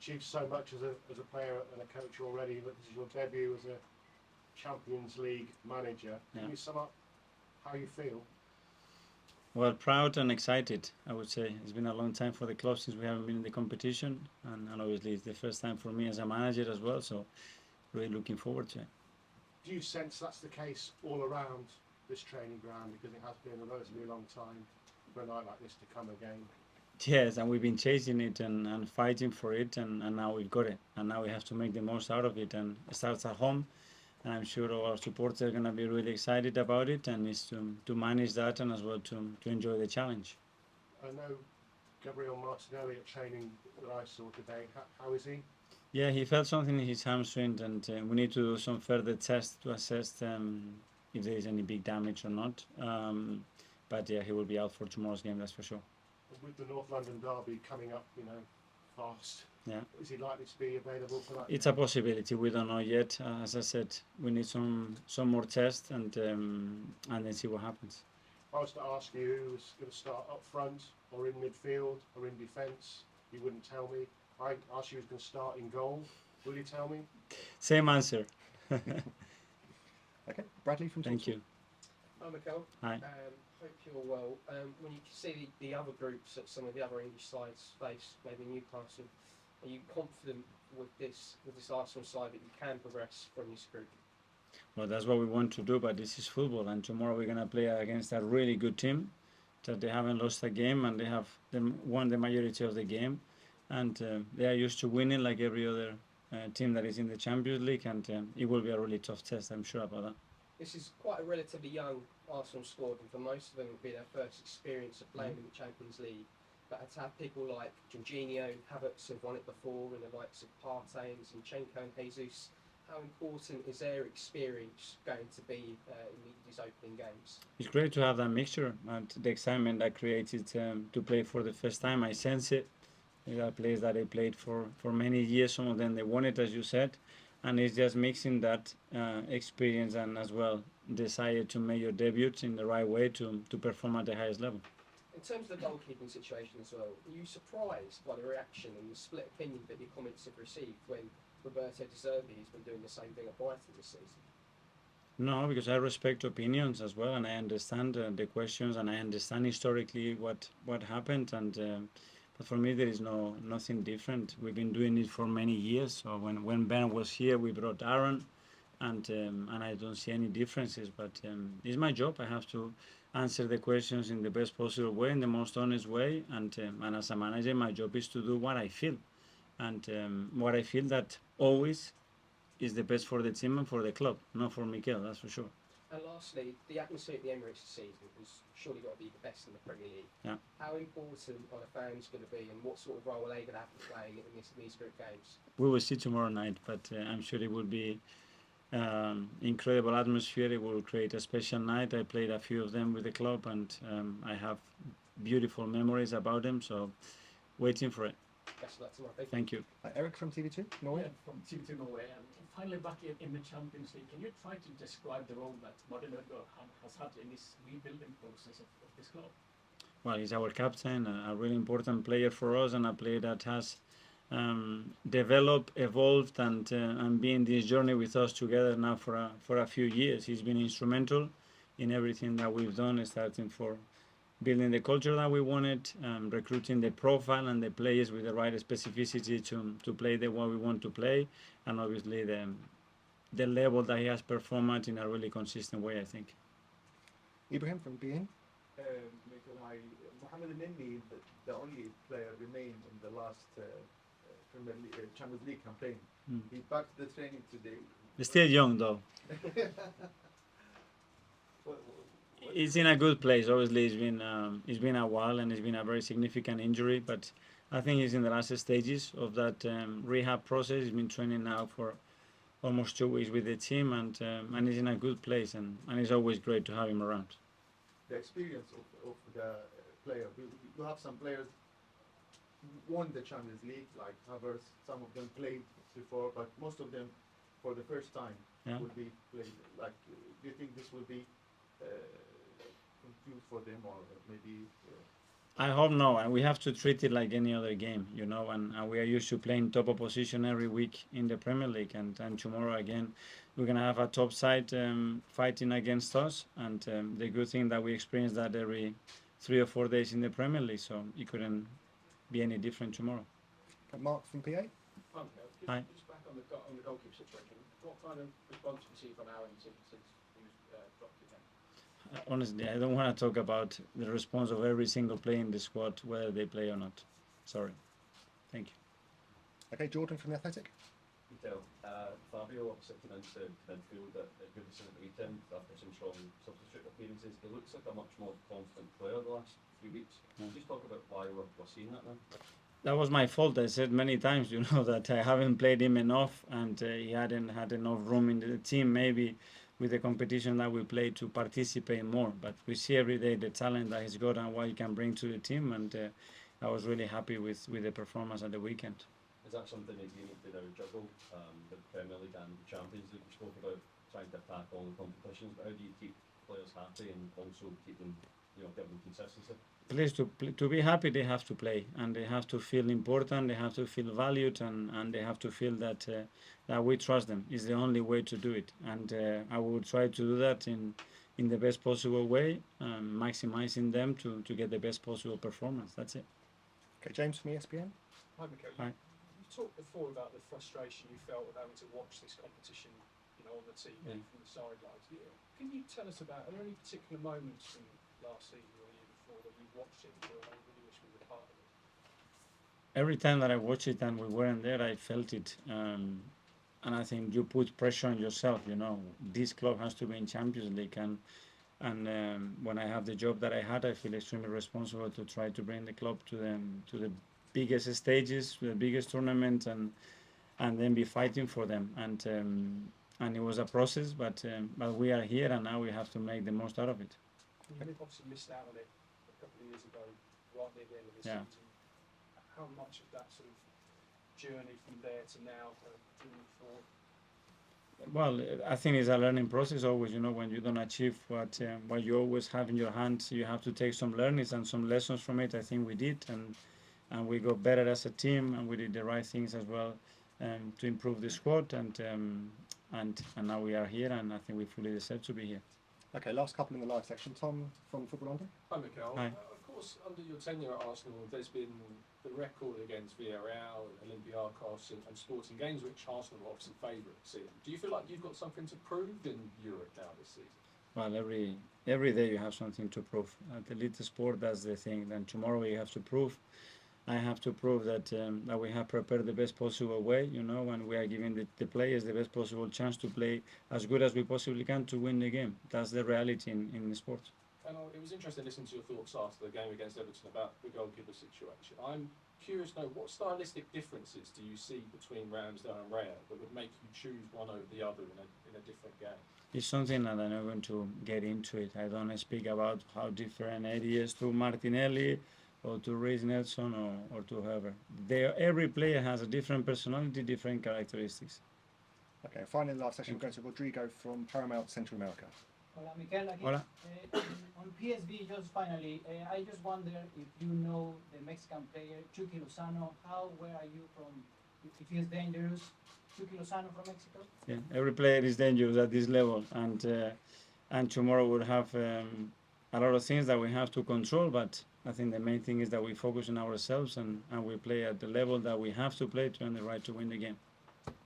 achieved so much as a player and a coach already, but this is your debut as a Champions League manager. Can you sum up how you feel? Well, proud and excited, I would say. It's been a long time for the club since we haven't been in the competition, and obviously it's the first time for me as a manager as well, so really looking forward to it. Do you sense that's the case all around this training ground, because it has been a relatively long time for a night like this to come again? Yes, and we've been chasing it and fighting for it, and now we've got it, and now we have to make the most out of it, and it starts at home. And I'm sure all our supporters are going to be really excited about it, and it's to manage that and as well to enjoy the challenge. I know Gabriel Martinelli at training that I saw today. How is he? Yeah, he felt something in his hamstring, and we need to do some further tests to assess if there is any big damage or not. But yeah, he will be out for tomorrow's game, that's for sure. With the North London derby coming up, fast. Yeah. Is he likely to be available for that? It's a possibility. We don't know yet. As I said, we need some more tests and then see what happens. If I was to ask you who was going to start up front or in midfield or in defence, you wouldn't tell me. I asked you who's going to start in goal. Will you tell me? Same answer. Okay, Bradley from Thank you. Hi, Mikel. Hi. Hope you're well. When you see the other groups that some of the other English sides face, maybe Newcastle, are you confident with this Arsenal side that you can progress from this group? Well, that's what we want to do, but this is football, and tomorrow we're going to play against a really good team that they haven't lost a game, and they have won the majority of the game, and they are used to winning like every other team that is in the Champions League, and it will be a really tough test, I'm sure about that. This is quite a relatively young Arsenal squad, and for most of them it will be their first experience of playing in the Champions League. But to have people like Jorginho, Havertz have won it before, and the likes of Partey and Zinchenko and Jesus, how important is their experience going to be in these opening games? It's great to have that mixture and the excitement that created to play for the first time. I sense it. There are players that they played for many years. Some of them they won it, as you said, and it's just mixing that experience and as well desire to make your debuts in the right way to perform at the highest level. In terms of the goalkeeping situation as well, are you surprised by the reaction and the split opinion that your comments have received when Roberto De Zerbi has been doing the same thing at Brighton this season? No, because I respect opinions as well, and I understand the questions, and I understand historically what happened, and but for me there is nothing different. We've been doing it for many years. So when Ben was here, we brought Aaron, and I don't see any differences. But it's my job. I have to answer the questions in the best possible way, in the most honest way, and as a manager, my job is to do what I feel, and what I feel that always is the best for the team and for the club, not for Mikel, that's for sure. And lastly, the atmosphere at the Emirates this season has surely got to be the best in the Premier League. Yeah. How important are the fans going to be, and what sort of role are they going to have to play in these group games? We will see tomorrow night, but I'm sure it will be incredible atmosphere. It will create a special night. I played a few of them with the club, and I have beautiful memories about them, so waiting for it. Best of luck tomorrow. Thank you. Eric from TV2 Norway. Yeah, from TV2 Norway. And finally back in the Champions League, can you try to describe the role that Martin Odegaard has had in this rebuilding process of this club? Well, he's our captain, a really important player for us, and a player that has developed, evolved, and been this journey with us together now for a few years. He's been instrumental in everything that we've done, starting for building the culture that we wanted, recruiting the profile and the players with the right specificity to play the way we want to play, and obviously the level that he has performed at in a really consistent way, I think. Ibrahim from BN. Mohamed Nini, the only player remained in the last Champions League campaign. He's back to the training today. He's still young though. He's in a good place. Obviously, it's been a while, and it's been a very significant injury. But I think he's in the last stages of that rehab process. He's been training now for almost 2 weeks with the team, and he's in a good place. And it's always great to have him around. The experience of the player. You have some players won the Champions League, like Havertz. Some of them played before, but most of them for the first time would be played. Like, do you think this will be confused for them, or maybe? I hope no, and we have to treat it like any other game, you know, and we are used to playing top opposition every week in the Premier League, and tomorrow again, we're gonna have a top side fighting against us, and the good thing that we experience that every 3 or 4 days in the Premier League, so it couldn't be any different tomorrow. Okay, Mark from PA. Hi. Just back on the goalkeeper situation. What kind of response have you seen from Aaron since he was dropped again? Honestly, I don't want to talk about the response of every single player in the squad, whether they play or not. Sorry. Thank you. Okay, Jordan from The Athletic. Mikel, Fabio sitting into midfield at Goodison at the weekend after some strong substitute appearances. He looks like a much more confident player the last few weeks. Can you just talk about why we're seeing that now? That was my fault. I said many times, you know, that I haven't played him enough, and he hadn't had enough room in the team, maybe with the competition that we play, to participate more. But we see every day the talent that he's got and what he can bring to the team, and I was really happy with the performance at the weekend. Is that something that you need to now juggle, the Premier League and the Champions League? You spoke about trying to attack all the competitions, but how do you keep players happy and also keep them, you know, give them consistency? Players to be happy, they have to play, and they have to feel important, they have to feel valued, and they have to feel that that we trust them. Is the only way to do it, and I will try to do that in the best possible way, maximizing them to get the best possible performance. That's it. Okay, James from ESPN. Hi, Mikel. Hi. You talked before about the frustration you felt of having to watch this competition, you know, on the TV from the sidelines. Can you tell us about, are there any particular moments from last season or the year before that you watched it and thought, I really wish we were part of it? Every time that I watch it and we weren't there, I felt it. And I think you put pressure on yourself, you know. This club has to be in Champions League, and when I have the job that I had, I feel extremely responsible to try to bring the club to the biggest stages, to the biggest tournament, and then be fighting for them. And it was a process, but we are here, and now we have to make the most out of it. You obviously missed out on it a couple of years ago, right near the end of the Yeah. season. How much of that sort of journey from there to now moving forward? Well, I think it's a learning process always. You know, when you don't achieve what you always have in your hands, you have to take some learnings and some lessons from it. I think we did, and we got better as a team, and we did the right things as well to improve the squad, and now we are here, and I think we fully deserve to be here. Okay, last couple in the live section. Tom from Football London. Hi, Mikel. Hi. Of course, under your tenure at Arsenal, there's been the record against Villarreal, Olympiacos, and Sporting games, which Arsenal are obviously favourites in. Do you feel like you've got something to prove in Europe now this season? Well, every day you have something to prove. At elite sport, that's the thing. Then tomorrow you have to prove. I have to prove that we have prepared the best possible way, you know, and we are giving the players the best possible chance to play as good as we possibly can to win the game. That's the reality in the sport. And it was interesting listening to your thoughts after the game against Everton about the goalkeeper situation. I'm curious to know, what stylistic differences do you see between Ramsdale and Raya that would make you choose one over the other in a different game? It's something that I'm not going to get into it. I don't speak about how different Eddie is to Martinelli, or to Reece Nelson, or to whoever. Every player has a different personality, different characteristics. Okay, finally in the last session, we're going to Rodrigo from Paramount Central America. Hola, Mikel. Again. Hola. On PSV, just finally, I just wonder if you know the Mexican player Chucky Lozano. Where are you from? If he is dangerous, Chucky Lozano from Mexico. Yeah, every player is dangerous at this level, and tomorrow we'll have a lot of things that we have to control. But I think the main thing is that we focus on ourselves and we play at the level that we have to play to earn the right to win the game.